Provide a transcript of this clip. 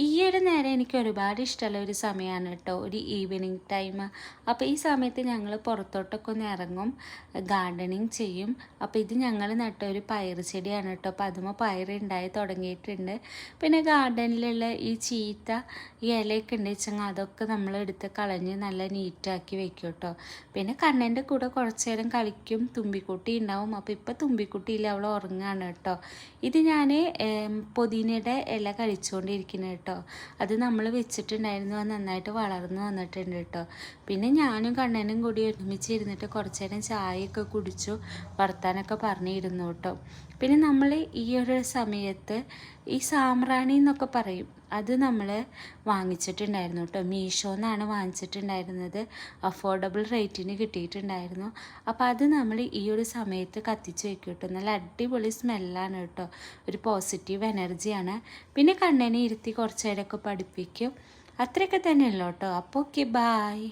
ഈ ഒരു നേരം എനിക്ക് ഒരുപാട് ഇഷ്ടമുള്ള ഒരു സമയമാണ് കേട്ടോ, ഒരു ഈവനിങ് ടൈം. അപ്പോൾ ഈ സമയത്ത് ഞങ്ങൾ പുറത്തോട്ടൊക്കെ ഒന്ന് ഇറങ്ങും, ഗാർഡനിങ് ചെയ്യും. അപ്പോൾ ഇത് ഞങ്ങൾ നട്ട ഒരു പയർ ചെടിയാണ് കേട്ടോ. അപ്പോൾ അതുമ്പോൾ പയർ ഉണ്ടായി തുടങ്ങിയിട്ടുണ്ട്. പിന്നെ ഗാർഡനിലുള്ള ഈ ചീത്ത ഈ ഇലയൊക്കെ ഉണ്ട് വെച്ചെങ്കിൽ അതൊക്കെ നമ്മൾ എടുത്ത് കളഞ്ഞ് നല്ല നീറ്റാക്കി വെക്കും കേട്ടോ. പിന്നെ കണ്ണൻ്റെ കൂടെ കുറച്ച് നേരം കളിക്കും, തുമ്പിക്കുട്ടി ഉണ്ടാവും. അപ്പോൾ ഇപ്പോൾ തുമ്പിക്കുട്ടിയില്ല, അവൾ ഉറങ്ങുകയാണ് കേട്ടോ. ഇത് ഞാൻ പുതിനയുടെ ഇല കഴിച്ചുകൊണ്ടിരിക്കുന്നത് കേട്ടോ. അത് നമ്മൾ വെച്ചിട്ടുണ്ടായിരുന്നു, അത് നന്നായിട്ട് വളർന്നു വന്നിട്ടുണ്ട് കേട്ടോ. പിന്നെ ഞാനും കണ്ണനും കൂടി ഒരുമിച്ച് ഇരുന്നിട്ട് കുറച്ച് നേരം ചായയൊക്കെ കുടിച്ചു, വർത്താനൊക്കെ പറഞ്ഞിരുന്നു കേട്ടോ. പിന്നെ നമ്മൾ ഈ ഒരു സമയത്ത് ഈ സാമ്പ്രാണി എന്നൊക്കെ പറയും, അത് നമ്മൾ വാങ്ങിച്ചിട്ടുണ്ടായിരുന്നു കേട്ടോ. മീഷോന്നാണ് വാങ്ങിച്ചിട്ടുണ്ടായിരുന്നത്, അഫോർഡബിൾ റേറ്റിന് കിട്ടിയിട്ടുണ്ടായിരുന്നു. അപ്പോൾ അത് നമ്മൾ ഈ ഒരു സമയത്ത് കത്തിച്ച് വെക്കും കേട്ടോ. നല്ല അടിപൊളി സ്മെല്ലാണ് കേട്ടോ, ഒരു പോസിറ്റീവ് എനർജിയാണ്. പിന്നെ കണ്ണനെ ഇരുത്തി കുറച്ച് നേരമൊക്കെ പഠിപ്പിക്കും. അത്രയൊക്കെ തന്നെയല്ലോ കേട്ടോ. അപ്പോൾ ഓക്കെ, ബായ്.